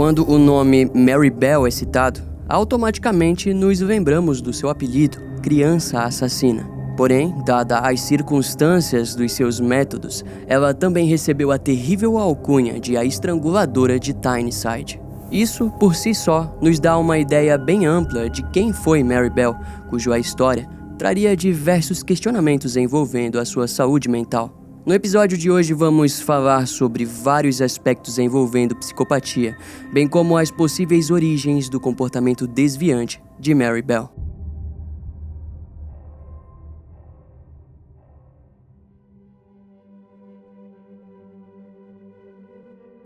Quando o nome Mary Bell é citado, automaticamente nos lembramos do seu apelido, Criança Assassina. Porém, dada as circunstâncias dos seus métodos, ela também recebeu a terrível alcunha de a Estranguladora de Tyneside. Isso, por si só, nos dá uma ideia bem ampla de quem foi Mary Bell, cuja história traria diversos questionamentos envolvendo a sua saúde mental. No episódio de hoje vamos falar sobre vários aspectos envolvendo psicopatia, bem como as possíveis origens do comportamento desviante de Mary Bell.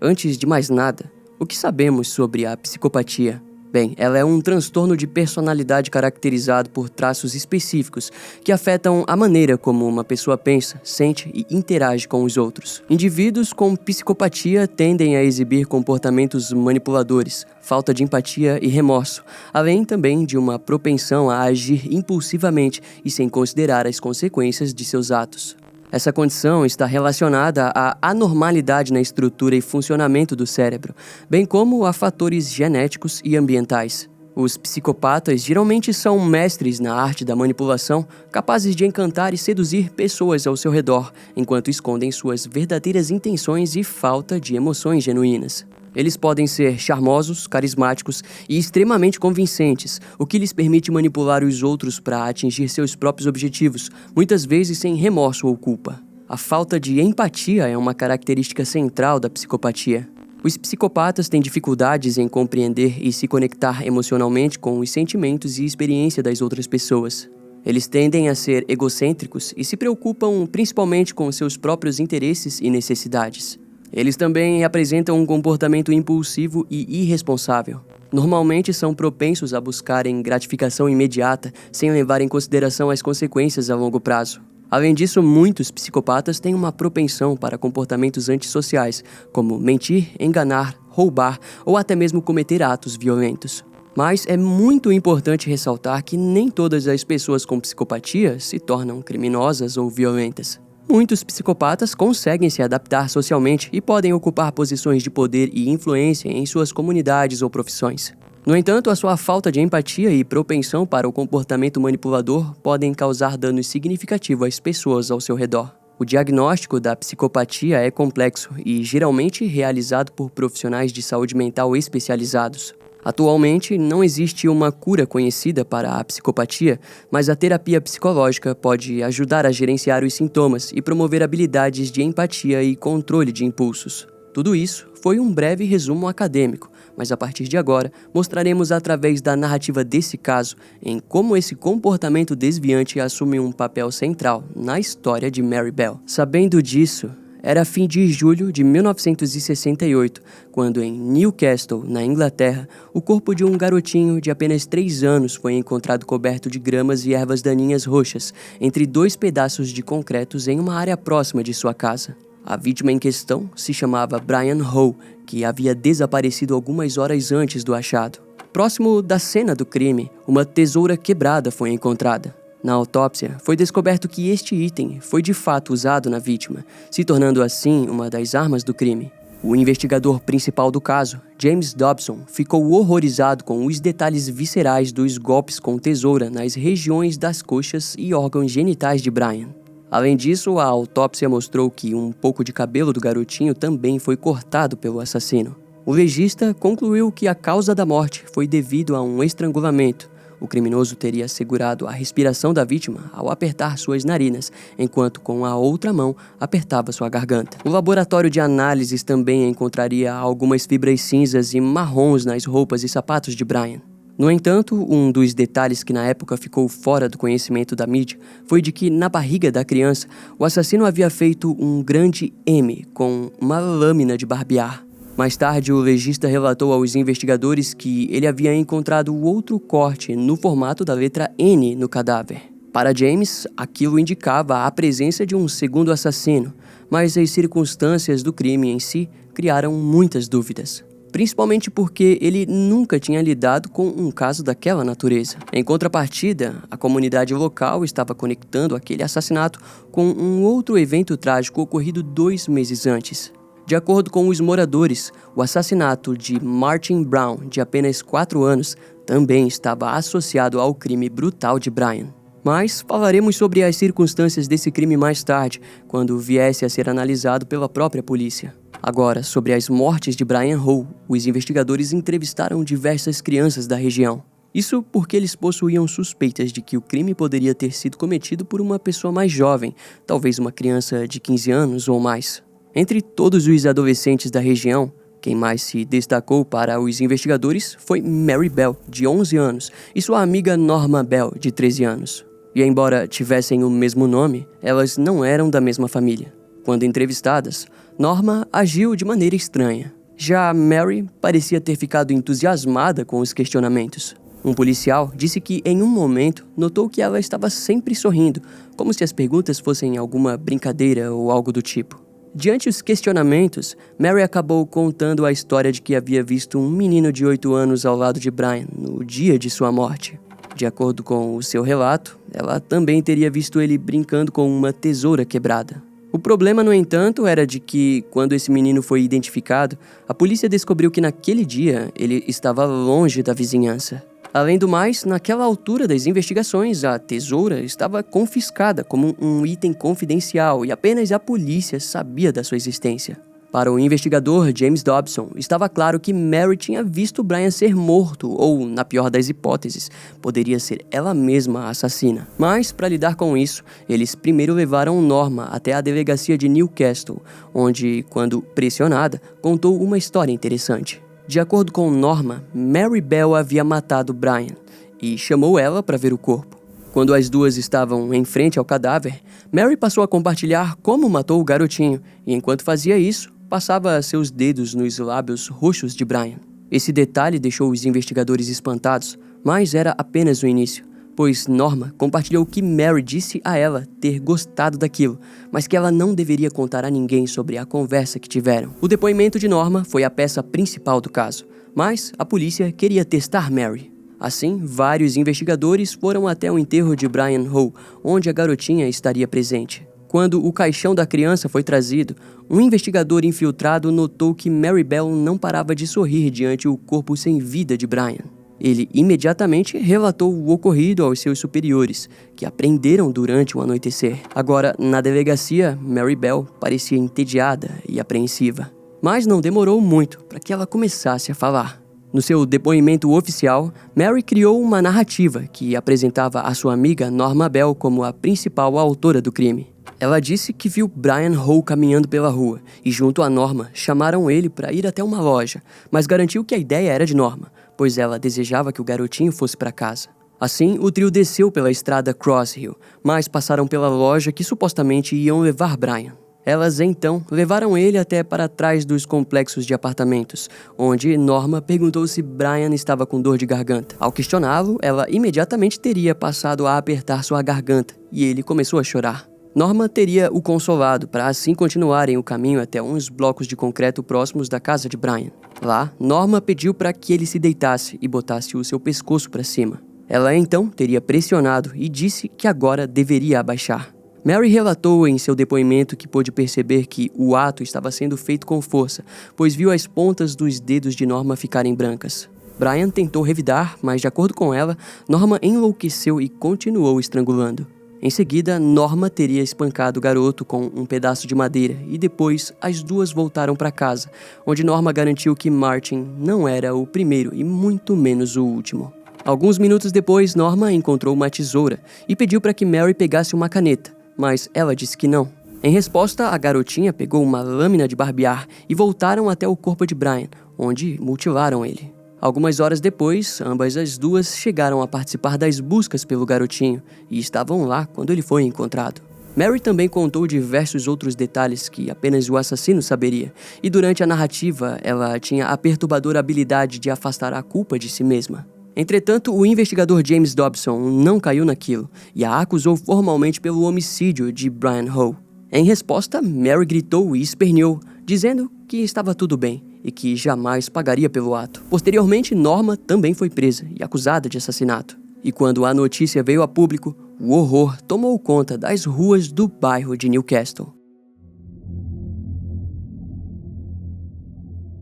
Antes de mais nada, o que sabemos sobre a psicopatia? Bem, ela é um transtorno de personalidade caracterizado por traços específicos que afetam a maneira como uma pessoa pensa, sente e interage com os outros. Indivíduos com psicopatia tendem a exibir comportamentos manipuladores, falta de empatia e remorso, além também de uma propensão a agir impulsivamente e sem considerar as consequências de seus atos. Essa condição está relacionada à anormalidade na estrutura e funcionamento do cérebro, bem como a fatores genéticos e ambientais. Os psicopatas geralmente são mestres na arte da manipulação, capazes de encantar e seduzir pessoas ao seu redor, enquanto escondem suas verdadeiras intenções e falta de emoções genuínas. Eles podem ser charmosos, carismáticos e extremamente convincentes, o que lhes permite manipular os outros para atingir seus próprios objetivos, muitas vezes sem remorso ou culpa. A falta de empatia é uma característica central da psicopatia. Os psicopatas têm dificuldades em compreender e se conectar emocionalmente com os sentimentos e experiência das outras pessoas. Eles tendem a ser egocêntricos e se preocupam principalmente com seus próprios interesses e necessidades. Eles também apresentam um comportamento impulsivo e irresponsável. Normalmente são propensos a buscarem gratificação imediata, sem levar em consideração as consequências a longo prazo. Além disso, muitos psicopatas têm uma propensão para comportamentos antissociais, como mentir, enganar, roubar ou até mesmo cometer atos violentos. Mas é muito importante ressaltar que nem todas as pessoas com psicopatia se tornam criminosas ou violentas. Muitos psicopatas conseguem se adaptar socialmente e podem ocupar posições de poder e influência em suas comunidades ou profissões. No entanto, a sua falta de empatia e propensão para o comportamento manipulador podem causar danos significativos às pessoas ao seu redor. O diagnóstico da psicopatia é complexo e geralmente realizado por profissionais de saúde mental especializados. Atualmente, não existe uma cura conhecida para a psicopatia, mas a terapia psicológica pode ajudar a gerenciar os sintomas e promover habilidades de empatia e controle de impulsos. Tudo isso foi um breve resumo acadêmico, mas a partir de agora mostraremos através da narrativa desse caso em como esse comportamento desviante assume um papel central na história de Mary Bell. Sabendo disso, era fim de julho de 1968, quando em Newcastle, na Inglaterra, o corpo de um garotinho de apenas 3 anos foi encontrado coberto de gramas e ervas daninhas roxas, entre 2 pedaços de concretos em uma área próxima de sua casa. A vítima em questão se chamava Brian Howe, que havia desaparecido algumas horas antes do achado. Próximo da cena do crime, uma tesoura quebrada foi encontrada. Na autópsia, foi descoberto que este item foi de fato usado na vítima, se tornando assim uma das armas do crime. O investigador principal do caso, James Dobson, ficou horrorizado com os detalhes viscerais dos golpes com tesoura nas regiões das coxas e órgãos genitais de Brian. Além disso, a autópsia mostrou que um pouco de cabelo do garotinho também foi cortado pelo assassino. O legista concluiu que a causa da morte foi devido a um estrangulamento. O criminoso teria segurado a respiração da vítima ao apertar suas narinas, enquanto com a outra mão apertava sua garganta. O laboratório de análises também encontraria algumas fibras cinzas e marrons nas roupas e sapatos de Brian. No entanto, um dos detalhes que na época ficou fora do conhecimento da mídia foi de que na barriga da criança, o assassino havia feito um grande M com uma lâmina de barbear. Mais tarde, o legista relatou aos investigadores que ele havia encontrado outro corte no formato da letra N no cadáver. Para James, aquilo indicava a presença de um segundo assassino, mas as circunstâncias do crime em si criaram muitas dúvidas. Principalmente porque ele nunca tinha lidado com um caso daquela natureza. Em contrapartida, a comunidade local estava conectando aquele assassinato com um outro evento trágico ocorrido 2 meses antes. De acordo com os moradores, o assassinato de Martin Brown, de apenas 4 anos, também estava associado ao crime brutal de Brian. Mas falaremos sobre as circunstâncias desse crime mais tarde, quando viesse a ser analisado pela própria polícia. Agora, sobre as mortes de Brian Hall, os investigadores entrevistaram diversas crianças da região. Isso porque eles possuíam suspeitas de que o crime poderia ter sido cometido por uma pessoa mais jovem, talvez uma criança de 15 anos ou mais. Entre todos os adolescentes da região, quem mais se destacou para os investigadores foi Mary Bell, de 11 anos, e sua amiga Norma Bell, de 13 anos. E embora tivessem o mesmo nome, elas não eram da mesma família. Quando entrevistadas, Norma agiu de maneira estranha. Já Mary parecia ter ficado entusiasmada com os questionamentos. Um policial disse que, em um momento, notou que ela estava sempre sorrindo, como se as perguntas fossem alguma brincadeira ou algo do tipo. Diante os questionamentos, Mary acabou contando a história de que havia visto um menino de 8 anos ao lado de Brian no dia de sua morte. De acordo com o seu relato, ela também teria visto ele brincando com uma tesoura quebrada. O problema, no entanto, era de que, quando esse menino foi identificado, a polícia descobriu que naquele dia ele estava longe da vizinhança. Além do mais, naquela altura das investigações, a tesoura estava confiscada como um item confidencial e apenas a polícia sabia da sua existência. Para o investigador James Dobson, estava claro que Mary tinha visto Brian ser morto ou, na pior das hipóteses, poderia ser ela mesma a assassina. Mas, para lidar com isso, eles primeiro levaram Norma até a delegacia de Newcastle, onde, quando pressionada, contou uma história interessante. De acordo com Norma, Mary Bell havia matado Brian e chamou ela para ver o corpo. Quando as duas estavam em frente ao cadáver, Mary passou a compartilhar como matou o garotinho e, enquanto fazia isso, passava seus dedos nos lábios roxos de Brian. Esse detalhe deixou os investigadores espantados, mas era apenas o início, pois Norma compartilhou que Mary disse a ela ter gostado daquilo, mas que ela não deveria contar a ninguém sobre a conversa que tiveram. O depoimento de Norma foi a peça principal do caso, mas a polícia queria testar Mary. Assim, vários investigadores foram até o enterro de Brian Hall, onde a garotinha estaria presente. Quando o caixão da criança foi trazido, um investigador infiltrado notou que Mary Bell não parava de sorrir diante o corpo sem vida de Brian. Ele imediatamente relatou o ocorrido aos seus superiores, que aprenderam durante o anoitecer. Agora, na delegacia, Mary Bell parecia entediada e apreensiva. Mas não demorou muito para que ela começasse a falar. No seu depoimento oficial, Mary criou uma narrativa que apresentava a sua amiga Norma Bell como a principal autora do crime. Ela disse que viu Brian Hall caminhando pela rua e, junto a Norma, chamaram ele para ir até uma loja, mas garantiu que a ideia era de Norma, pois ela desejava que o garotinho fosse para casa. Assim, o trio desceu pela estrada Cross Hill, mas passaram pela loja que supostamente iam levar Brian. Elas, então, levaram ele até para trás dos complexos de apartamentos, onde Norma perguntou se Brian estava com dor de garganta. Ao questioná-lo, ela imediatamente teria passado a apertar sua garganta, e ele começou a chorar. Norma teria o consolado para assim continuarem o caminho até uns blocos de concreto próximos da casa de Brian. Lá, Norma pediu para que ele se deitasse e botasse o seu pescoço para cima. Ela então teria pressionado e disse que agora deveria abaixar. Mary relatou em seu depoimento que pôde perceber que o ato estava sendo feito com força, pois viu as pontas dos dedos de Norma ficarem brancas. Brian tentou revidar, mas de acordo com ela, Norma enlouqueceu e continuou estrangulando. Em seguida, Norma teria espancado o garoto com um pedaço de madeira e depois as duas voltaram para casa, onde Norma garantiu que Martin não era o primeiro e muito menos o último. Alguns minutos depois, Norma encontrou uma tesoura e pediu para que Mary pegasse uma caneta, mas ela disse que não. Em resposta, a garotinha pegou uma lâmina de barbear e voltaram até o corpo de Brian, onde mutilaram ele. Algumas horas depois, ambas as duas chegaram a participar das buscas pelo garotinho e estavam lá quando ele foi encontrado. Mary também contou diversos outros detalhes que apenas o assassino saberia, e durante a narrativa ela tinha a perturbadora habilidade de afastar a culpa de si mesma. Entretanto, o investigador James Dobson não caiu naquilo e a acusou formalmente pelo homicídio de Brian Hall. Em resposta, Mary gritou e esperneou, dizendo que estava tudo bem e que jamais pagaria pelo ato. Posteriormente, Norma também foi presa e acusada de assassinato. E quando a notícia veio a público, o horror tomou conta das ruas do bairro de Newcastle.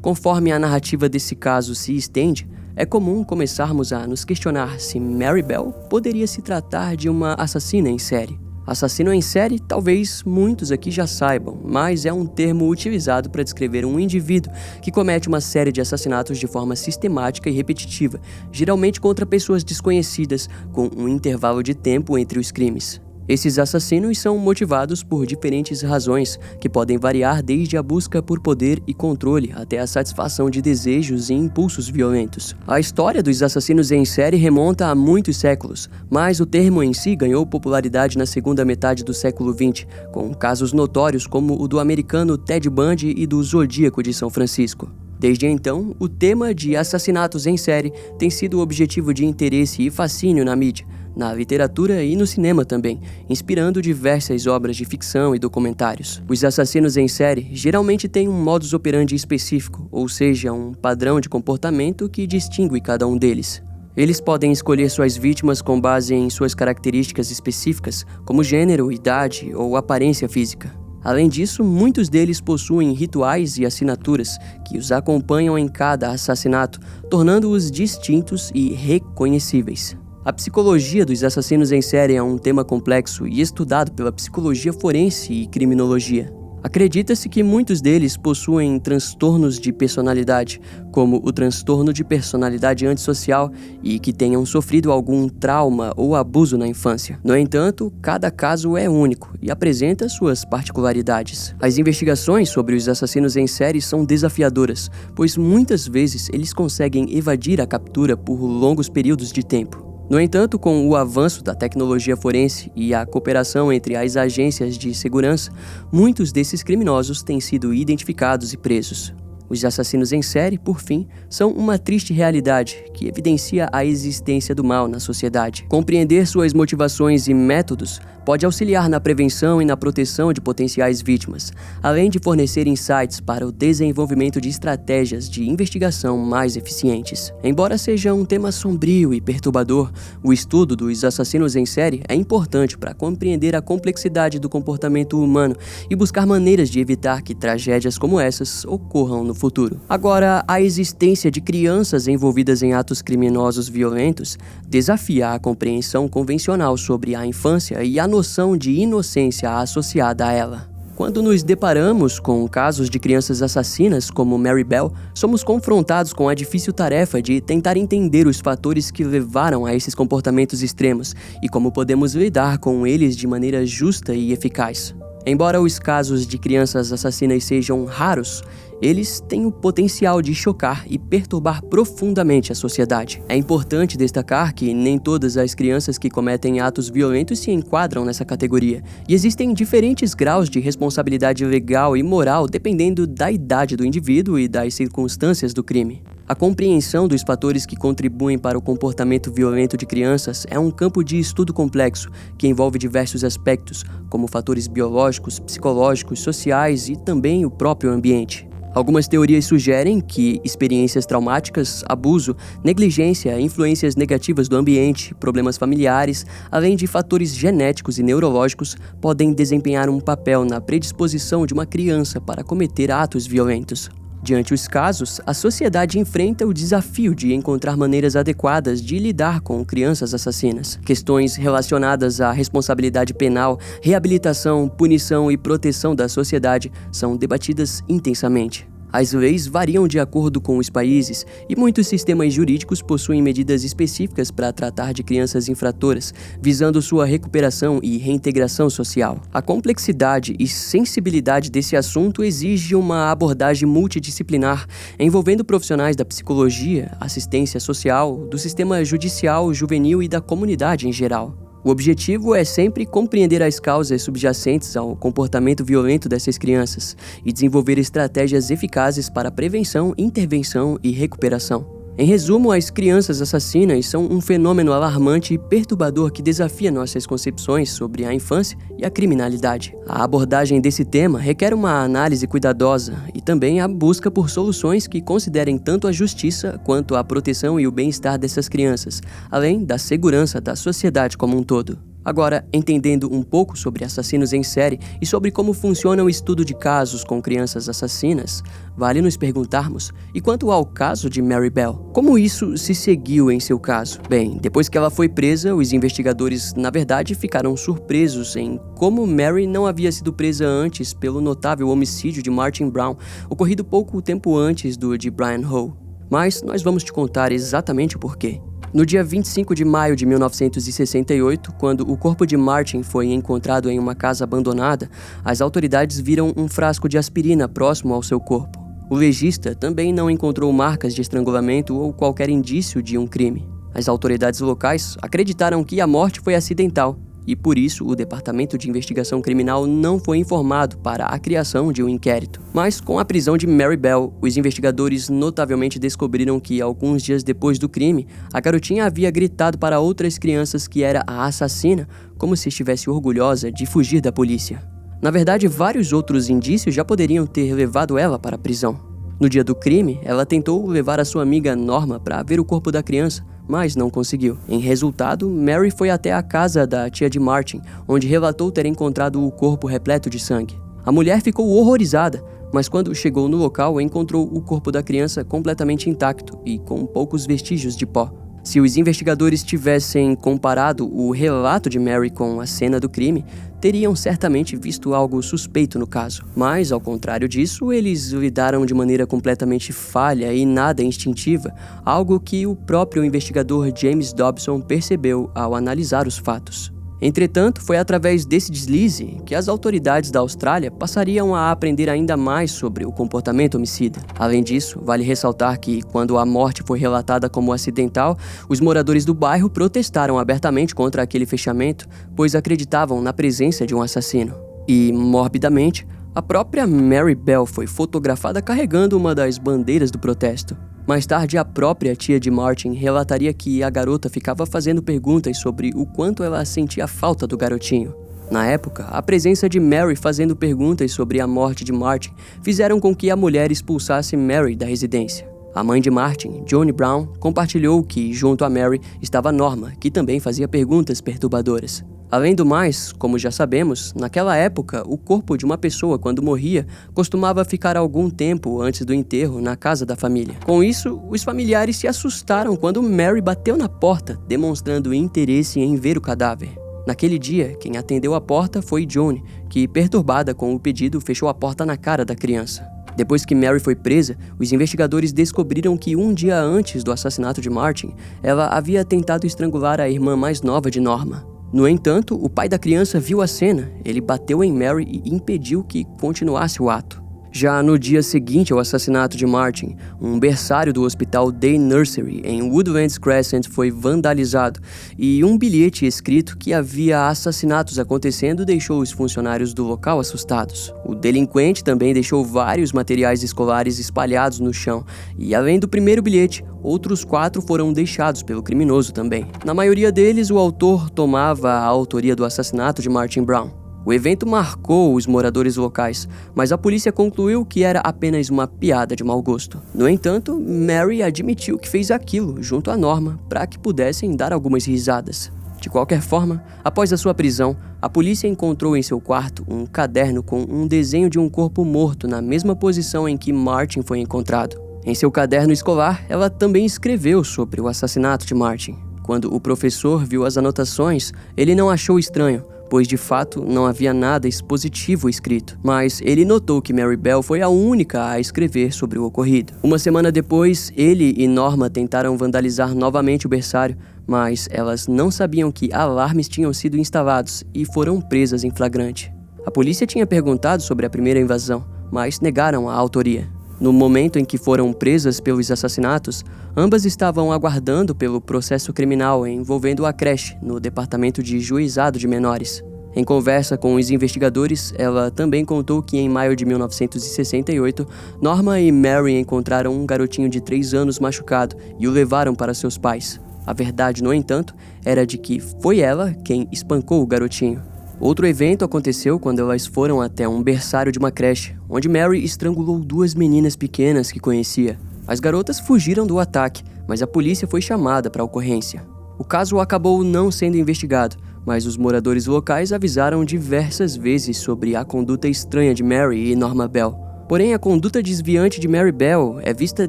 Conforme a narrativa desse caso se estende, é comum começarmos a nos questionar se Mary Bell poderia se tratar de uma assassina em série. Assassino em série, talvez muitos aqui já saibam, mas é um termo utilizado para descrever um indivíduo que comete uma série de assassinatos de forma sistemática e repetitiva, geralmente contra pessoas desconhecidas, com um intervalo de tempo entre os crimes. Esses assassinos são motivados por diferentes razões, que podem variar desde a busca por poder e controle até a satisfação de desejos e impulsos violentos. A história dos assassinos em série remonta a muitos séculos, mas o termo em si ganhou popularidade na segunda metade do século XX, com casos notórios como o do americano Ted Bundy e do Zodíaco de São Francisco. Desde então, o tema de assassinatos em série tem sido objetivo de interesse e fascínio na mídia, na literatura e no cinema também, inspirando diversas obras de ficção e documentários. Os assassinos em série geralmente têm um modus operandi específico, ou seja, um padrão de comportamento que distingue cada um deles. Eles podem escolher suas vítimas com base em suas características específicas, como gênero, idade ou aparência física. Além disso, muitos deles possuem rituais e assinaturas que os acompanham em cada assassinato, tornando-os distintos e reconhecíveis. A psicologia dos assassinos em série é um tema complexo e estudado pela psicologia forense e criminologia. Acredita-se que muitos deles possuem transtornos de personalidade, como o transtorno de personalidade antissocial, e que tenham sofrido algum trauma ou abuso na infância. No entanto, cada caso é único e apresenta suas particularidades. As investigações sobre os assassinos em série são desafiadoras, pois muitas vezes eles conseguem evadir a captura por longos períodos de tempo. No entanto, com o avanço da tecnologia forense e a cooperação entre as agências de segurança, muitos desses criminosos têm sido identificados e presos. Os assassinos em série, por fim, são uma triste realidade que evidencia a existência do mal na sociedade. Compreender suas motivações e métodos pode auxiliar na prevenção e na proteção de potenciais vítimas, além de fornecer insights para o desenvolvimento de estratégias de investigação mais eficientes. Embora seja um tema sombrio e perturbador, o estudo dos assassinos em série é importante para compreender a complexidade do comportamento humano e buscar maneiras de evitar que tragédias como essas ocorram no futuro. Agora, a existência de crianças envolvidas em atos criminosos violentos desafia a compreensão convencional sobre a infância e a noção de inocência associada a ela. Quando nos deparamos com casos de crianças assassinas como Mary Bell, somos confrontados com a difícil tarefa de tentar entender os fatores que levaram a esses comportamentos extremos e como podemos lidar com eles de maneira justa e eficaz. Embora os casos de crianças assassinas sejam raros, eles têm o potencial de chocar e perturbar profundamente a sociedade. É importante destacar que nem todas as crianças que cometem atos violentos se enquadram nessa categoria, e existem diferentes graus de responsabilidade legal e moral dependendo da idade do indivíduo e das circunstâncias do crime. A compreensão dos fatores que contribuem para o comportamento violento de crianças é um campo de estudo complexo que envolve diversos aspectos, como fatores biológicos, psicológicos, sociais e também o próprio ambiente. Algumas teorias sugerem que experiências traumáticas, abuso, negligência, influências negativas do ambiente, problemas familiares, além de fatores genéticos e neurológicos, podem desempenhar um papel na predisposição de uma criança para cometer atos violentos. Diante os casos, a sociedade enfrenta o desafio de encontrar maneiras adequadas de lidar com crianças assassinas. Questões relacionadas à responsabilidade penal, reabilitação, punição e proteção da sociedade são debatidas intensamente. As leis variam de acordo com os países e muitos sistemas jurídicos possuem medidas específicas para tratar de crianças infratoras, visando sua recuperação e reintegração social. A complexidade e sensibilidade desse assunto exige uma abordagem multidisciplinar, envolvendo profissionais da psicologia, assistência social, do sistema judicial, juvenil e da comunidade em geral. O objetivo é sempre compreender as causas subjacentes ao comportamento violento dessas crianças e desenvolver estratégias eficazes para prevenção, intervenção e recuperação. Em resumo, as crianças assassinas são um fenômeno alarmante e perturbador que desafia nossas concepções sobre a infância e a criminalidade. A abordagem desse tema requer uma análise cuidadosa e também a busca por soluções que considerem tanto a justiça quanto a proteção e o bem-estar dessas crianças, além da segurança da sociedade como um todo. Agora, entendendo um pouco sobre assassinos em série e sobre como funciona o estudo de casos com crianças assassinas, vale nos perguntarmos: e quanto ao caso de Mary Bell? Como isso se seguiu em seu caso? Bem, depois que ela foi presa, os investigadores, na verdade, ficaram surpresos em como Mary não havia sido presa antes pelo notável homicídio de Martin Brown, ocorrido pouco tempo antes do de Brian Hall. Mas nós vamos te contar exatamente o porquê. No dia 25 de maio de 1968, quando o corpo de Martin foi encontrado em uma casa abandonada, as autoridades viram um frasco de aspirina próximo ao seu corpo. O legista também não encontrou marcas de estrangulamento ou qualquer indício de um crime. As autoridades locais acreditaram que a morte foi acidental, e por isso o Departamento de Investigação Criminal não foi informado para a criação de um inquérito. Mas com a prisão de Mary Bell, os investigadores notavelmente descobriram que alguns dias depois do crime, a garotinha havia gritado para outras crianças que era a assassina, como se estivesse orgulhosa de fugir da polícia. Na verdade, vários outros indícios já poderiam ter levado ela para a prisão. No dia do crime, ela tentou levar a sua amiga Norma para ver o corpo da criança, mas não conseguiu. Em resultado, Mary foi até a casa da tia de Martin, onde relatou ter encontrado o corpo repleto de sangue. A mulher ficou horrorizada, mas quando chegou no local, encontrou o corpo da criança completamente intacto e com poucos vestígios de pó. Se os investigadores tivessem comparado o relato de Mary com a cena do crime, teriam certamente visto algo suspeito no caso. Mas, ao contrário disso, eles lidaram de maneira completamente falha e nada instintiva, algo que o próprio investigador James Dobson percebeu ao analisar os fatos. Entretanto, foi através desse deslize que as autoridades da Austrália passariam a aprender ainda mais sobre o comportamento homicida. Além disso, vale ressaltar que, quando a morte foi relatada como acidental, os moradores do bairro protestaram abertamente contra aquele fechamento, pois acreditavam na presença de um assassino. E, morbidamente, a própria Mary Bell foi fotografada carregando uma das bandeiras do protesto. Mais tarde, a própria tia de Martin relataria que a garota ficava fazendo perguntas sobre o quanto ela sentia falta do garotinho. Na época, a presença de Mary fazendo perguntas sobre a morte de Martin fizeram com que a mulher expulsasse Mary da residência. A mãe de Martin, Johnny Brown, compartilhou que, junto a Mary, estava Norma, que também fazia perguntas perturbadoras. Além do mais, como já sabemos, naquela época, o corpo de uma pessoa, quando morria, costumava ficar algum tempo antes do enterro na casa da família. Com isso, os familiares se assustaram quando Mary bateu na porta, demonstrando interesse em ver o cadáver. Naquele dia, quem atendeu a porta foi Johnny, que, perturbada com o pedido, fechou a porta na cara da criança. Depois que Mary foi presa, os investigadores descobriram que um dia antes do assassinato de Martin, ela havia tentado estrangular a irmã mais nova de Norma. No entanto, o pai da criança viu a cena, ele bateu em Mary e impediu que continuasse o ato. Já no dia seguinte ao assassinato de Martin, um berçário do hospital Day Nursery em Woodlands Crescent foi vandalizado e um bilhete escrito que havia assassinatos acontecendo deixou os funcionários do local assustados. O delinquente também deixou vários materiais escolares espalhados no chão e, além do primeiro bilhete, outros 4 foram deixados pelo criminoso também. Na maioria deles, o autor tomava a autoria do assassinato de Martin Brown. O evento marcou os moradores locais, mas a polícia concluiu que era apenas uma piada de mau gosto. No entanto, Mary admitiu que fez aquilo junto a Norma para que pudessem dar algumas risadas. De qualquer forma, após a sua prisão, a polícia encontrou em seu quarto um caderno com um desenho de um corpo morto na mesma posição em que Martin foi encontrado. Em seu caderno escolar, ela também escreveu sobre o assassinato de Martin. Quando o professor viu as anotações, ele não achou estranho, pois de fato não havia nada expositivo escrito, mas ele notou que Mary Bell foi a única a escrever sobre o ocorrido. Uma semana depois, ele e Norma tentaram vandalizar novamente o berçário, mas elas não sabiam que alarmes tinham sido instalados e foram presas em flagrante. A polícia tinha perguntado sobre a primeira invasão, mas negaram a autoria. No momento em que foram presas pelos assassinatos, ambas estavam aguardando pelo processo criminal envolvendo a creche no Departamento de Juizado de Menores. Em conversa com os investigadores, ela também contou que em maio de 1968, Norma e Mary encontraram um garotinho de 3 anos machucado e o levaram para seus pais. A verdade, no entanto, era de que foi ela quem espancou o garotinho. Outro evento aconteceu quando elas foram até um berçário de uma creche, onde Mary estrangulou 2 meninas pequenas que conhecia. As garotas fugiram do ataque, mas a polícia foi chamada para a ocorrência. O caso acabou não sendo investigado, mas os moradores locais avisaram diversas vezes sobre a conduta estranha de Mary e Norma Bell. Porém, a conduta desviante de Mary Bell é vista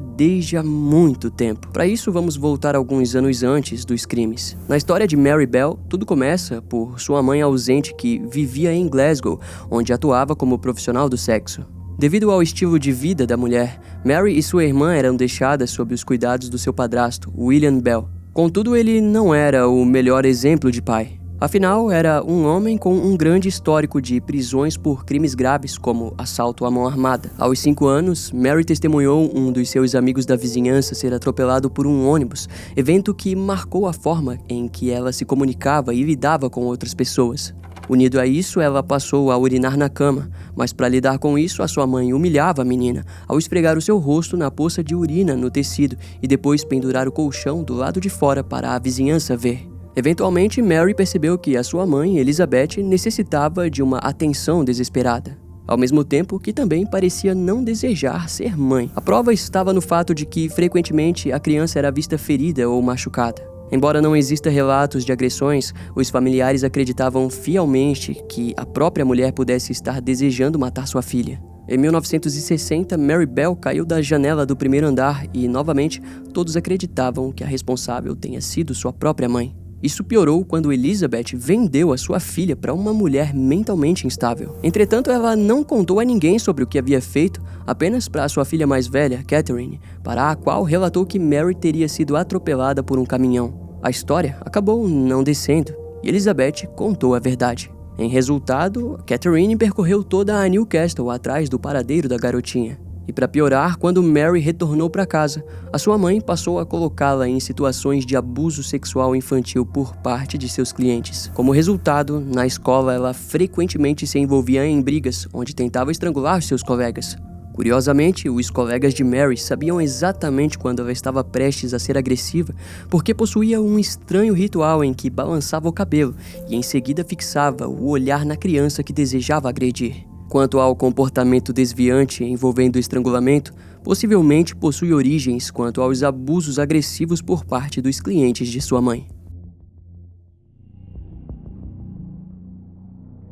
desde há muito tempo. Para isso, vamos voltar alguns anos antes dos crimes. Na história de Mary Bell, tudo começa por sua mãe ausente que vivia em Glasgow, onde atuava como profissional do sexo. Devido ao estilo de vida da mulher, Mary e sua irmã eram deixadas sob os cuidados do seu padrasto, William Bell. Contudo, ele não era o melhor exemplo de pai. Afinal, era um homem com um grande histórico de prisões por crimes graves, como assalto à mão armada. Aos 5 anos, Mary testemunhou um dos seus amigos da vizinhança ser atropelado por um ônibus, evento que marcou a forma em que ela se comunicava e lidava com outras pessoas. Unido a isso, ela passou a urinar na cama, mas para lidar com isso, a sua mãe humilhava a menina ao esfregar o seu rosto na poça de urina no tecido e depois pendurar o colchão do lado de fora para a vizinhança ver. Eventualmente, Mary percebeu que a sua mãe, Elizabeth, necessitava de uma atenção desesperada, ao mesmo tempo que também parecia não desejar ser mãe. A prova estava no fato de que, frequentemente, a criança era vista ferida ou machucada. Embora não exista relatos de agressões, os familiares acreditavam fielmente que a própria mulher pudesse estar desejando matar sua filha. Em 1960, Mary Bell caiu da janela do primeiro andar e, novamente, todos acreditavam que a responsável tenha sido sua própria mãe. Isso piorou quando Elizabeth vendeu a sua filha para uma mulher mentalmente instável. Entretanto, ela não contou a ninguém sobre o que havia feito, apenas para a sua filha mais velha, Catherine, para a qual relatou que Mary teria sido atropelada por um caminhão. A história acabou não descendo e Elizabeth contou a verdade. Em resultado, Catherine percorreu toda a Newcastle atrás do paradeiro da garotinha. E para piorar, quando Mary retornou para casa, a sua mãe passou a colocá-la em situações de abuso sexual infantil por parte de seus clientes. Como resultado, na escola ela frequentemente se envolvia em brigas, onde tentava estrangular seus colegas. Curiosamente, os colegas de Mary sabiam exatamente quando ela estava prestes a ser agressiva, porque possuía um estranho ritual em que balançava o cabelo e em seguida fixava o olhar na criança que desejava agredir. Quanto ao comportamento desviante envolvendo o estrangulamento, possivelmente possui origens quanto aos abusos agressivos por parte dos clientes de sua mãe.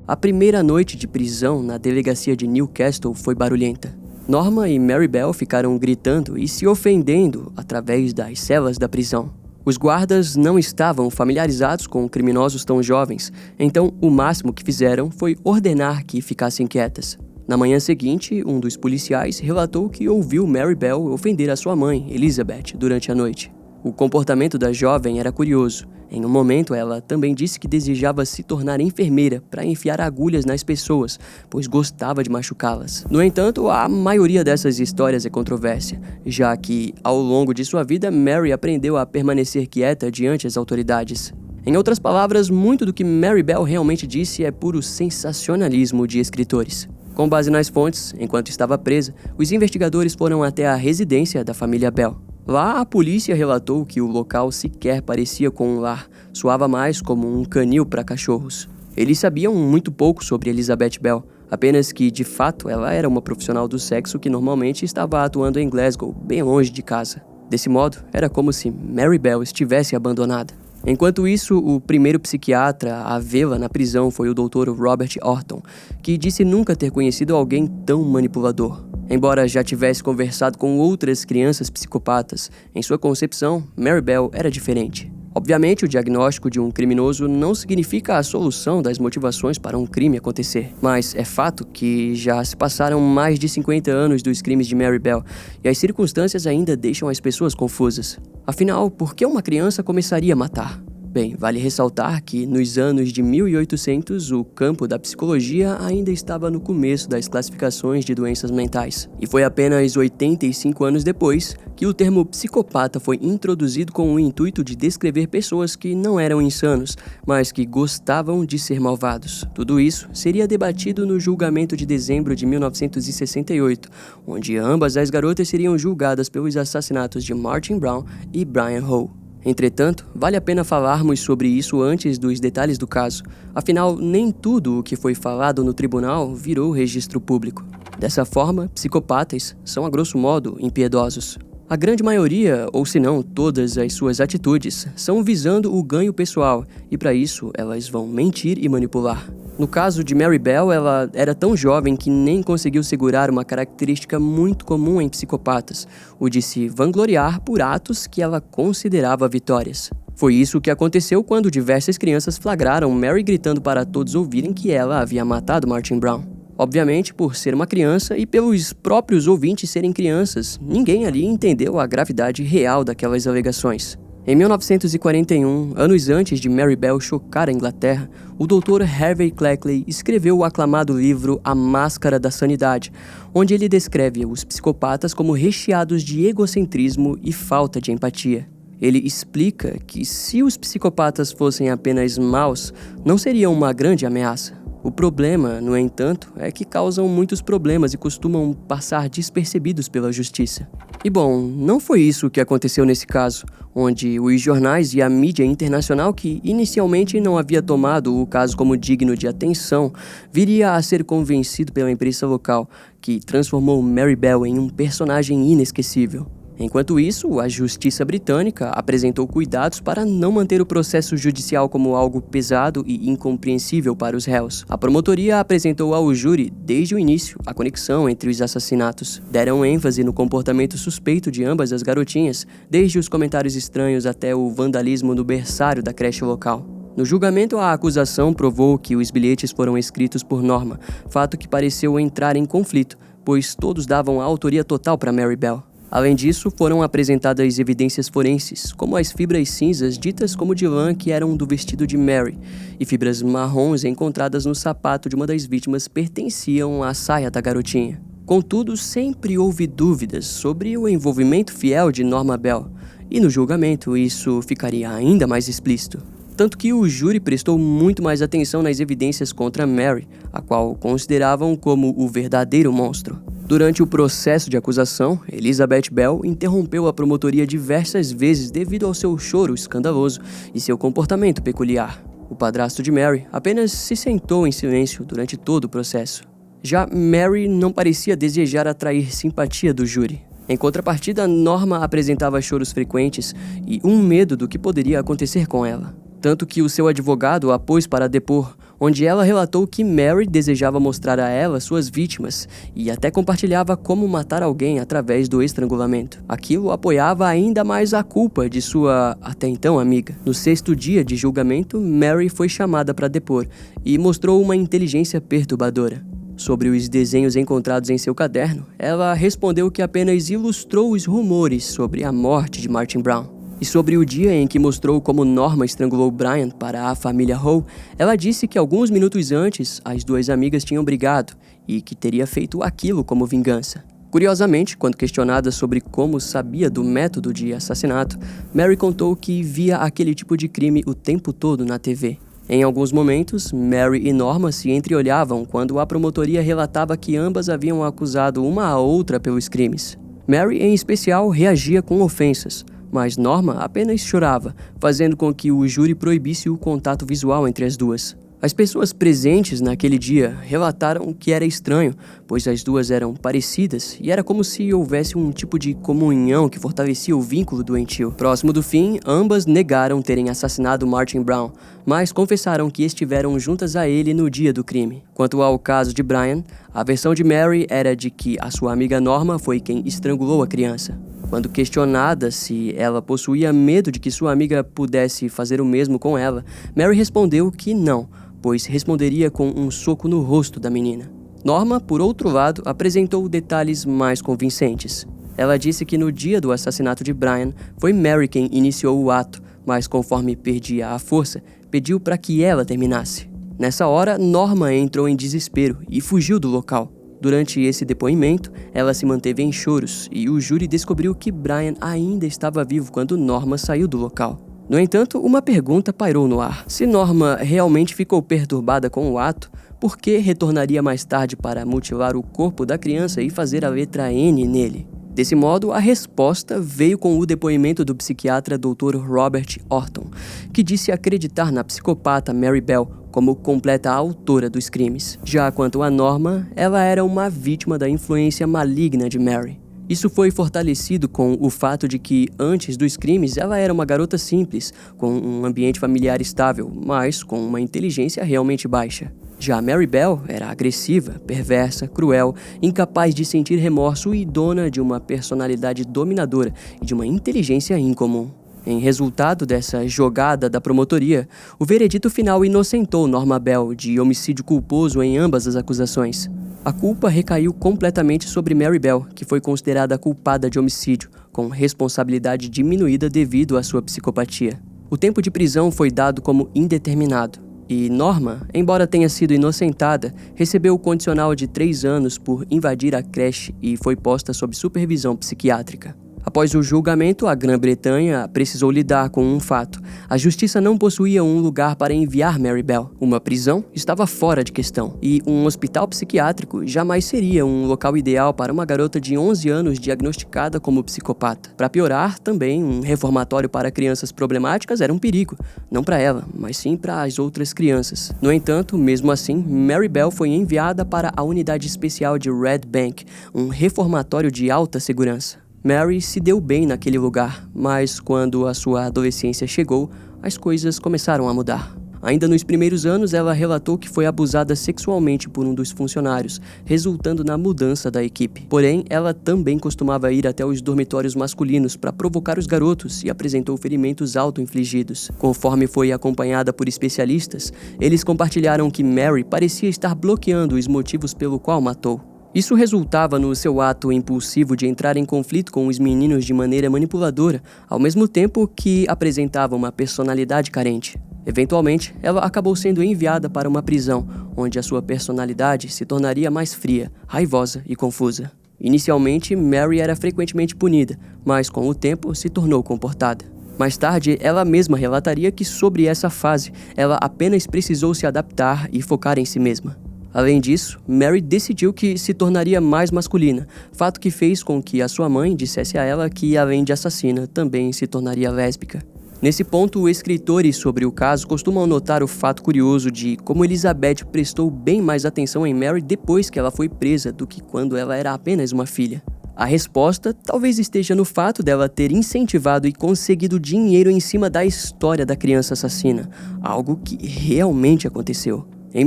A primeira noite de prisão na delegacia de Newcastle foi barulhenta. Norma e Mary Bell ficaram gritando e se ofendendo através das celas da prisão. Os guardas não estavam familiarizados com criminosos tão jovens, então o máximo que fizeram foi ordenar que ficassem quietas. Na manhã seguinte, um dos policiais relatou que ouviu Mary Bell ofender a sua mãe, Elizabeth, durante a noite. O comportamento da jovem era curioso. Em um momento, ela também disse que desejava se tornar enfermeira para enfiar agulhas nas pessoas, pois gostava de machucá-las. No entanto, a maioria dessas histórias é controvérsia, já que, ao longo de sua vida, Mary aprendeu a permanecer quieta diante das autoridades. Em outras palavras, muito do que Mary Bell realmente disse é puro sensacionalismo de escritores. Com base nas fontes, enquanto estava presa, os investigadores foram até a residência da família Bell. Lá, a polícia relatou que o local sequer parecia com um lar, soava mais como um canil para cachorros. Eles sabiam muito pouco sobre Elizabeth Bell, apenas que, de fato, ela era uma profissional do sexo que normalmente estava atuando em Glasgow, bem longe de casa. Desse modo, era como se Mary Bell estivesse abandonada. Enquanto isso, o primeiro psiquiatra a vê-la na prisão foi o Dr. Robert Orton, que disse nunca ter conhecido alguém tão manipulador. Embora já tivesse conversado com outras crianças psicopatas, em sua concepção, Mary Bell era diferente. Obviamente, o diagnóstico de um criminoso não significa a solução das motivações para um crime acontecer, mas é fato que já se passaram mais de 50 anos dos crimes de Mary Bell e as circunstâncias ainda deixam as pessoas confusas. Afinal, por que uma criança começaria a matar? Bem, vale ressaltar que, nos anos de 1800, o campo da psicologia ainda estava no começo das classificações de doenças mentais. E foi apenas 85 anos depois que o termo psicopata foi introduzido com o intuito de descrever pessoas que não eram insanos, mas que gostavam de ser malvados. Tudo isso seria debatido no julgamento de dezembro de 1968, onde ambas as garotas seriam julgadas pelos assassinatos de Martin Brown e Brian Hall. Entretanto, vale a pena falarmos sobre isso antes dos detalhes do caso, afinal, nem tudo o que foi falado no tribunal virou registro público. Dessa forma, psicopatas são, a grosso modo, impiedosos. A grande maioria, ou se não todas as suas atitudes, são visando o ganho pessoal, e para isso elas vão mentir e manipular. No caso de Mary Bell, ela era tão jovem que nem conseguiu segurar uma característica muito comum em psicopatas, o de se vangloriar por atos que ela considerava vitórias. Foi isso que aconteceu quando diversas crianças flagraram Mary gritando para todos ouvirem que ela havia matado Martin Brown. Obviamente, por ser uma criança e pelos próprios ouvintes serem crianças, ninguém ali entendeu a gravidade real daquelas alegações. Em 1941, anos antes de Mary Bell chocar a Inglaterra, o Dr. Harvey Cleckley escreveu o aclamado livro A Máscara da Sanidade, onde ele descreve os psicopatas como recheados de egocentrismo e falta de empatia. Ele explica que se os psicopatas fossem apenas maus, não seriam uma grande ameaça. O problema, no entanto, é que causam muitos problemas e costumam passar despercebidos pela justiça. E bom, não foi isso que aconteceu nesse caso, onde os jornais e a mídia internacional, que inicialmente não havia tomado o caso como digno de atenção, viria a ser convencido pela imprensa local, que transformou Mary Bell em um personagem inesquecível. Enquanto isso, a justiça britânica apresentou cuidados para não manter o processo judicial como algo pesado e incompreensível para os réus. A promotoria apresentou ao júri, desde o início, a conexão entre os assassinatos. Deram ênfase no comportamento suspeito de ambas as garotinhas, desde os comentários estranhos até o vandalismo no berçário da creche local. No julgamento, a acusação provou que os bilhetes foram escritos por Norma, fato que pareceu entrar em conflito, pois todos davam a autoria total para Mary Bell. Além disso, foram apresentadas evidências forenses, como as fibras cinzas ditas como de lã que eram do vestido de Mary, e fibras marrons encontradas no sapato de uma das vítimas pertenciam à saia da garotinha. Contudo, sempre houve dúvidas sobre o envolvimento fiel de Norma Bell, e no julgamento isso ficaria ainda mais explícito. Tanto que o júri prestou muito mais atenção nas evidências contra Mary, a qual consideravam como o verdadeiro monstro. Durante o processo de acusação, Elizabeth Bell interrompeu a promotoria diversas vezes devido ao seu choro escandaloso e seu comportamento peculiar. O padrasto de Mary apenas se sentou em silêncio durante todo o processo. Já Mary não parecia desejar atrair simpatia do júri. Em contrapartida, Norma apresentava choros frequentes e um medo do que poderia acontecer com ela. Tanto que o seu advogado a pôs para depor, onde ela relatou que Mary desejava mostrar a ela suas vítimas e até compartilhava como matar alguém através do estrangulamento. Aquilo apoiava ainda mais a culpa de sua, até então, amiga. No 6º dia de julgamento, Mary foi chamada para depor e mostrou uma inteligência perturbadora. Sobre os desenhos encontrados em seu caderno, ela respondeu que apenas ilustrou os rumores sobre a morte de Martin Brown. E sobre o dia em que mostrou como Norma estrangulou Brian para a família Hall, ela disse que alguns minutos antes as duas amigas tinham brigado e que teria feito aquilo como vingança. Curiosamente, quando questionada sobre como sabia do método de assassinato, Mary contou que via aquele tipo de crime o tempo todo na TV. Em alguns momentos, Mary e Norma se entreolhavam quando a promotoria relatava que ambas haviam acusado uma a outra pelos crimes. Mary, em especial, reagia com ofensas, mas Norma apenas chorava, fazendo com que o júri proibisse o contato visual entre as duas. As pessoas presentes naquele dia relataram que era estranho, pois as duas eram parecidas e era como se houvesse um tipo de comunhão que fortalecia o vínculo doentio. Próximo do fim, ambas negaram terem assassinado Martin Brown, mas confessaram que estiveram juntas a ele no dia do crime. Quanto ao caso de Brian, a versão de Mary era de que a sua amiga Norma foi quem estrangulou a criança. Quando questionada se ela possuía medo de que sua amiga pudesse fazer o mesmo com ela, Mary respondeu que não, pois responderia com um soco no rosto da menina. Norma, por outro lado, apresentou detalhes mais convincentes. Ela disse que no dia do assassinato de Brian, foi Mary quem iniciou o ato, mas conforme perdia a força, pediu para que ela terminasse. Nessa hora, Norma entrou em desespero e fugiu do local. Durante esse depoimento, ela se manteve em choros e o júri descobriu que Brian ainda estava vivo quando Norma saiu do local. No entanto, uma pergunta pairou no ar. Se Norma realmente ficou perturbada com o ato, por que retornaria mais tarde para mutilar o corpo da criança e fazer a letra N nele? Desse modo, a resposta veio com o depoimento do psiquiatra Dr. Robert Orton, que disse acreditar na psicopata Mary Bell como completa autora dos crimes. Já quanto a Norma, ela era uma vítima da influência maligna de Mary. Isso foi fortalecido com o fato de que, antes dos crimes, ela era uma garota simples, com um ambiente familiar estável, mas com uma inteligência realmente baixa. Já Mary Bell era agressiva, perversa, cruel, incapaz de sentir remorso e dona de uma personalidade dominadora e de uma inteligência incomum. Em resultado dessa jogada da promotoria, o veredito final inocentou Norma Bell de homicídio culposo em ambas as acusações. A culpa recaiu completamente sobre Mary Bell, que foi considerada culpada de homicídio, com responsabilidade diminuída devido à sua psicopatia. O tempo de prisão foi dado como indeterminado, e Norma, embora tenha sido inocentada, recebeu o condicional de 3 anos por invadir a creche e foi posta sob supervisão psiquiátrica. Após o julgamento, a Grã-Bretanha precisou lidar com um fato. A justiça não possuía um lugar para enviar Mary Bell. Uma prisão estava fora de questão, e um hospital psiquiátrico jamais seria um local ideal para uma garota de 11 anos diagnosticada como psicopata. Para piorar, também, um reformatório para crianças problemáticas era um perigo, não para ela, mas sim para as outras crianças. No entanto, mesmo assim, Mary Bell foi enviada para a unidade especial de Red Bank, um reformatório de alta segurança. Mary se deu bem naquele lugar, mas quando a sua adolescência chegou, as coisas começaram a mudar. Ainda nos primeiros anos, ela relatou que foi abusada sexualmente por um dos funcionários, resultando na mudança da equipe. Porém, ela também costumava ir até os dormitórios masculinos para provocar os garotos e apresentou ferimentos auto-infligidos. Conforme foi acompanhada por especialistas, eles compartilharam que Mary parecia estar bloqueando os motivos pelo qual matou. Isso resultava no seu ato impulsivo de entrar em conflito com os meninos de maneira manipuladora, ao mesmo tempo que apresentava uma personalidade carente. Eventualmente, ela acabou sendo enviada para uma prisão, onde a sua personalidade se tornaria mais fria, raivosa e confusa. Inicialmente, Mary era frequentemente punida, mas com o tempo se tornou comportada. Mais tarde, ela mesma relataria que sobre essa fase, ela apenas precisou se adaptar e focar em si mesma. Além disso, Mary decidiu que se tornaria mais masculina, fato que fez com que a sua mãe dissesse a ela que, além de assassina, também se tornaria lésbica. Nesse ponto, escritores sobre o caso costumam notar o fato curioso de como Elizabeth prestou bem mais atenção em Mary depois que ela foi presa do que quando ela era apenas uma filha. A resposta talvez esteja no fato dela ter incentivado e conseguido dinheiro em cima da história da criança assassina, algo que realmente aconteceu. Em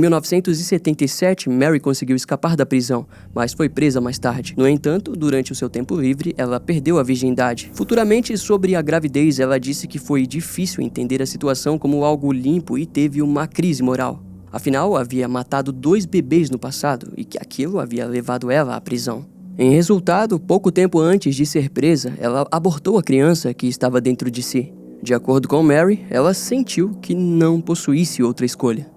1977, Mary conseguiu escapar da prisão, mas foi presa mais tarde. No entanto, durante o seu tempo livre, ela perdeu a virgindade. Futuramente, sobre a gravidez, ela disse que foi difícil entender a situação como algo limpo e teve uma crise moral. Afinal, havia matado 2 bebês no passado e que aquilo havia levado ela à prisão. Em resultado, pouco tempo antes de ser presa, ela abortou a criança que estava dentro de si. De acordo com Mary, ela sentiu que não possuísse outra escolha.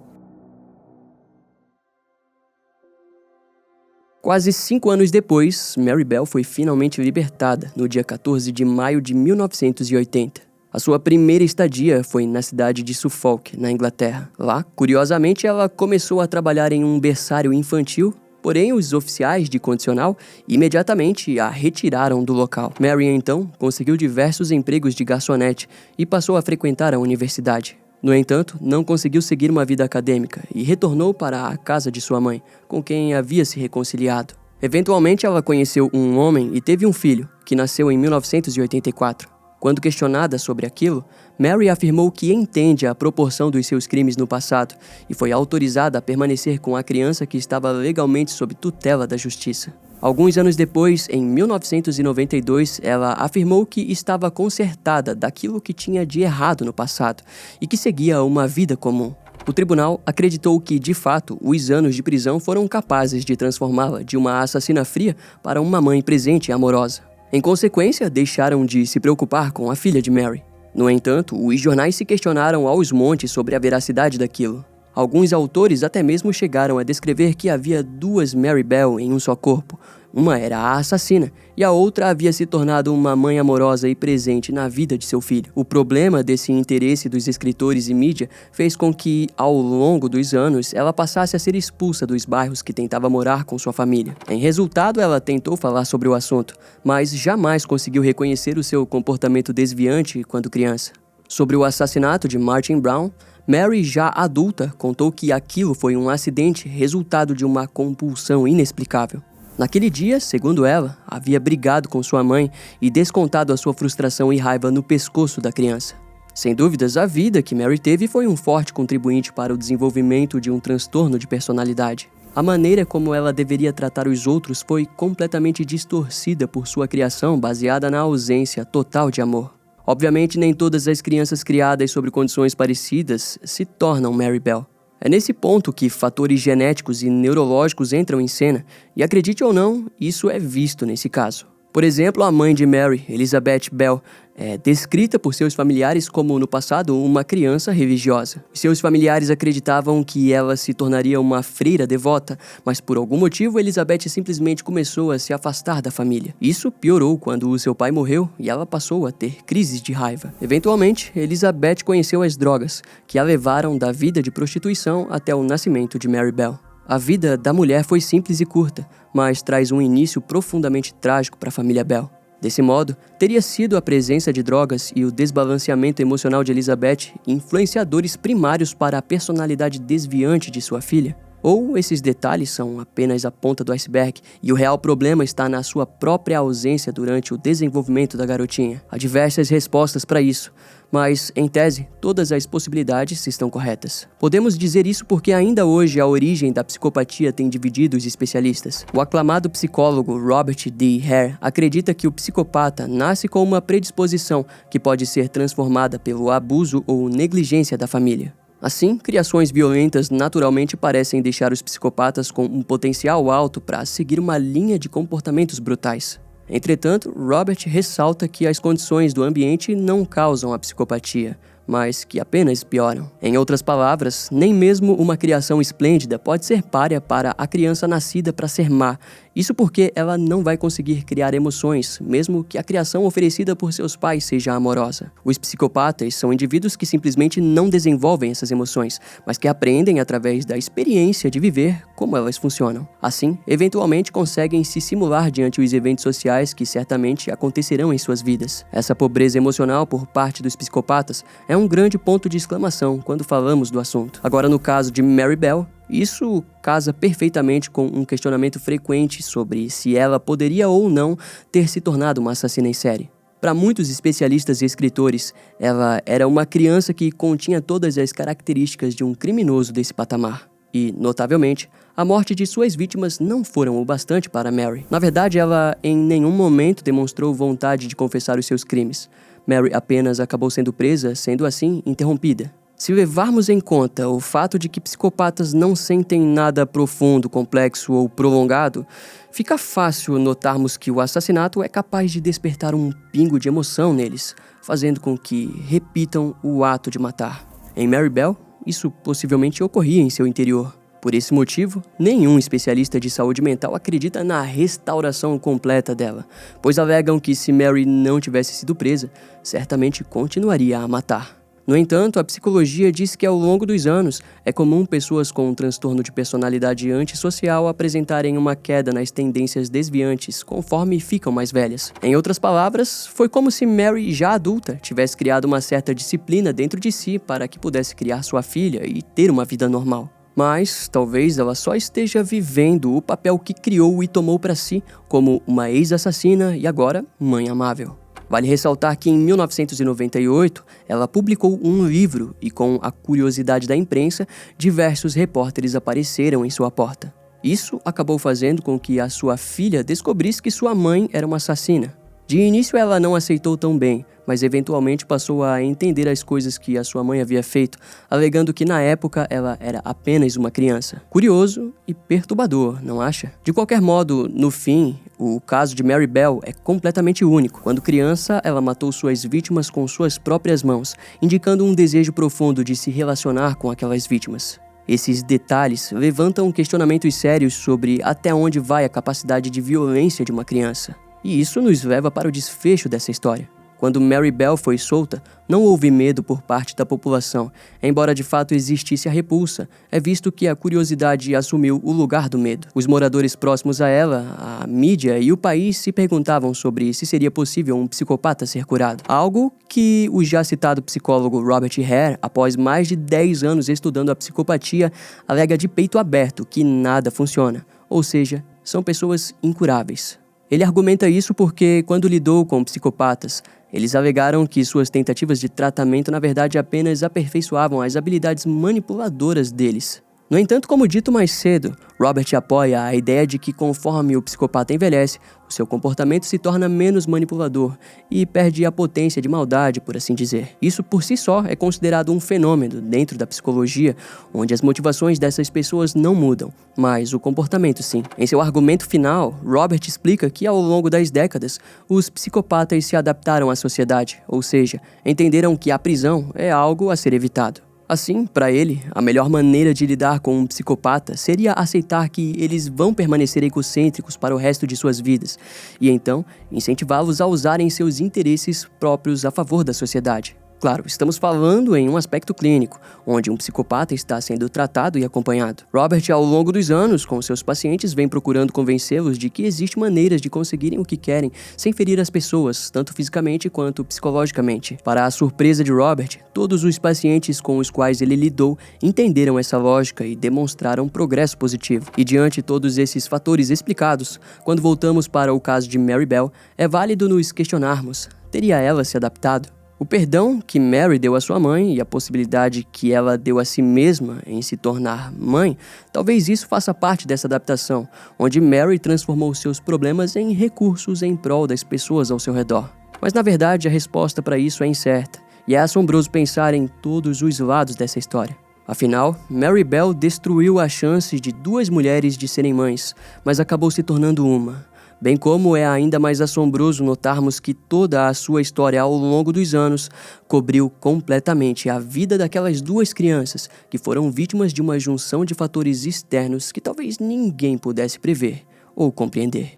Quase 5 anos depois, Mary Bell foi finalmente libertada, no dia 14 de maio de 1980. A sua primeira estadia foi na cidade de Suffolk, na Inglaterra. Lá, curiosamente, ela começou a trabalhar em um berçário infantil, porém os oficiais de condicional imediatamente a retiraram do local. Mary, então, conseguiu diversos empregos de garçonete e passou a frequentar a universidade. No entanto, não conseguiu seguir uma vida acadêmica e retornou para a casa de sua mãe, com quem havia se reconciliado. Eventualmente, ela conheceu um homem e teve um filho, que nasceu em 1984. Quando questionada sobre aquilo, Mary afirmou que entende a proporção dos seus crimes no passado e foi autorizada a permanecer com a criança que estava legalmente sob tutela da justiça. Alguns anos depois, em 1992, ela afirmou que estava consertada daquilo que tinha de errado no passado e que seguia uma vida comum. O tribunal acreditou que, de fato, os anos de prisão foram capazes de transformá-la de uma assassina fria para uma mãe presente e amorosa. Em consequência, deixaram de se preocupar com a filha de Mary. No entanto, os jornais se questionaram aos montes sobre a veracidade daquilo. Alguns autores até mesmo chegaram a descrever que havia 2 Mary Bell em um só corpo. Uma era a assassina e a outra havia se tornado uma mãe amorosa e presente na vida de seu filho. O problema desse interesse dos escritores e mídia fez com que, ao longo dos anos, ela passasse a ser expulsa dos bairros que tentava morar com sua família. Em resultado, ela tentou falar sobre o assunto, mas jamais conseguiu reconhecer o seu comportamento desviante quando criança. Sobre o assassinato de Martin Brown, Mary, já adulta, contou que aquilo foi um acidente resultado de uma compulsão inexplicável. Naquele dia, segundo ela, havia brigado com sua mãe e descontado a sua frustração e raiva no pescoço da criança. Sem dúvidas, a vida que Mary teve foi um forte contribuinte para o desenvolvimento de um transtorno de personalidade. A maneira como ela deveria tratar os outros foi completamente distorcida por sua criação baseada na ausência total de amor. Obviamente, nem todas as crianças criadas sob condições parecidas se tornam Mary Bell. É nesse ponto que fatores genéticos e neurológicos entram em cena, e acredite ou não, isso é visto nesse caso. Por exemplo, a mãe de Mary, Elizabeth Bell, é descrita por seus familiares como, no passado, uma criança religiosa. Seus familiares acreditavam que ela se tornaria uma freira devota, mas por algum motivo Elizabeth simplesmente começou a se afastar da família. Isso piorou quando o seu pai morreu e ela passou a ter crises de raiva. Eventualmente, Elizabeth conheceu as drogas, que a levaram da vida de prostituição até o nascimento de Mary Bell. A vida da mulher foi simples e curta, mas traz um início profundamente trágico para a família Bell. Desse modo, teria sido a presença de drogas e o desbalanceamento emocional de Elizabeth influenciadores primários para a personalidade desviante de sua filha? Ou esses detalhes são apenas a ponta do iceberg e o real problema está na sua própria ausência durante o desenvolvimento da garotinha? Há diversas respostas para isso, mas, em tese, todas as possibilidades estão corretas. Podemos dizer isso porque ainda hoje a origem da psicopatia tem dividido os especialistas. O aclamado psicólogo Robert D. Hare acredita que o psicopata nasce com uma predisposição que pode ser transformada pelo abuso ou negligência da família. Assim, criações violentas naturalmente parecem deixar os psicopatas com um potencial alto para seguir uma linha de comportamentos brutais. Entretanto, Robert ressalta que as condições do ambiente não causam a psicopatia, mas que apenas pioram. Em outras palavras, nem mesmo uma criação esplêndida pode ser pária para a criança nascida para ser má. Isso porque ela não vai conseguir criar emoções, mesmo que a criação oferecida por seus pais seja amorosa. Os psicopatas são indivíduos que simplesmente não desenvolvem essas emoções, mas que aprendem através da experiência de viver como elas funcionam. Assim, eventualmente conseguem se simular diante os eventos sociais que certamente acontecerão em suas vidas. Essa pobreza emocional por parte dos psicopatas é um grande ponto de exclamação quando falamos do assunto. Agora, no caso de Mary Bell, isso casa perfeitamente com um questionamento frequente sobre se ela poderia ou não ter se tornado uma assassina em série. Para muitos especialistas e escritores, ela era uma criança que continha todas as características de um criminoso desse patamar. E, notavelmente, a morte de suas vítimas não foram o bastante para Mary. Na verdade, ela em nenhum momento demonstrou vontade de confessar os seus crimes. Mary apenas acabou sendo presa, sendo assim interrompida. Se levarmos em conta o fato de que psicopatas não sentem nada profundo, complexo ou prolongado, fica fácil notarmos que o assassinato é capaz de despertar um pingo de emoção neles, fazendo com que repitam o ato de matar. Em Mary Bell, isso possivelmente ocorria em seu interior. Por esse motivo, nenhum especialista de saúde mental acredita na restauração completa dela, pois alegam que se Mary não tivesse sido presa, certamente continuaria a matar. No entanto, a psicologia diz que ao longo dos anos é comum pessoas com um transtorno de personalidade antissocial apresentarem uma queda nas tendências desviantes conforme ficam mais velhas. Em outras palavras, foi como se Mary, já adulta, tivesse criado uma certa disciplina dentro de si para que pudesse criar sua filha e ter uma vida normal. Mas talvez ela só esteja vivendo o papel que criou e tomou para si como uma ex-assassina e agora mãe amável. Vale ressaltar que em 1998, ela publicou um livro e, com a curiosidade da imprensa, diversos repórteres apareceram em sua porta. Isso acabou fazendo com que a sua filha descobrisse que sua mãe era uma assassina. De início ela não aceitou tão bem, mas eventualmente passou a entender as coisas que a sua mãe havia feito, alegando que na época ela era apenas uma criança. Curioso e perturbador, não acha? De qualquer modo, no fim, o caso de Mary Bell é completamente único. Quando criança, ela matou suas vítimas com suas próprias mãos, indicando um desejo profundo de se relacionar com aquelas vítimas. Esses detalhes levantam questionamentos sérios sobre até onde vai a capacidade de violência de uma criança. E isso nos leva para o desfecho dessa história. Quando Mary Bell foi solta, não houve medo por parte da população, embora de fato existisse a repulsa. É visto que a curiosidade assumiu o lugar do medo. Os moradores próximos a ela, a mídia e o país se perguntavam sobre se seria possível um psicopata ser curado. Algo que o já citado psicólogo Robert Hare, após mais de 10 anos estudando a psicopatia, alega de peito aberto que nada funciona. Ou seja, são pessoas incuráveis. Ele argumenta isso porque, quando lidou com psicopatas, eles alegaram que suas tentativas de tratamento na verdade apenas aperfeiçoavam as habilidades manipuladoras deles. No entanto, como dito mais cedo, Robert apoia a ideia de que conforme o psicopata envelhece, o seu comportamento se torna menos manipulador e perde a potência de maldade, por assim dizer. Isso por si só é considerado um fenômeno dentro da psicologia, onde as motivações dessas pessoas não mudam, mas o comportamento sim. Em seu argumento final, Robert explica que ao longo das décadas, os psicopatas se adaptaram à sociedade, ou seja, entenderam que a prisão é algo a ser evitado. Assim, para ele, a melhor maneira de lidar com um psicopata seria aceitar que eles vão permanecer egocêntricos para o resto de suas vidas, e então incentivá-los a usarem seus interesses próprios a favor da sociedade. Claro, estamos falando em um aspecto clínico, onde um psicopata está sendo tratado e acompanhado. Robert, ao longo dos anos, com seus pacientes, vem procurando convencê-los de que existem maneiras de conseguirem o que querem, sem ferir as pessoas, tanto fisicamente quanto psicologicamente. Para a surpresa de Robert, todos os pacientes com os quais ele lidou entenderam essa lógica e demonstraram progresso positivo. E diante de todos esses fatores explicados, quando voltamos para o caso de Mary Bell, é válido nos questionarmos: teria ela se adaptado? O perdão que Mary deu à sua mãe e a possibilidade que ela deu a si mesma em se tornar mãe, talvez isso faça parte dessa adaptação, onde Mary transformou seus problemas em recursos em prol das pessoas ao seu redor. Mas na verdade a resposta para isso é incerta, e é assombroso pensar em todos os lados dessa história. Afinal, Mary Bell destruiu a chance de 2 mulheres de serem mães, mas acabou se tornando uma. Bem como é ainda mais assombroso notarmos que toda a sua história ao longo dos anos cobriu completamente a vida daquelas 2 crianças que foram vítimas de uma junção de fatores externos que talvez ninguém pudesse prever ou compreender.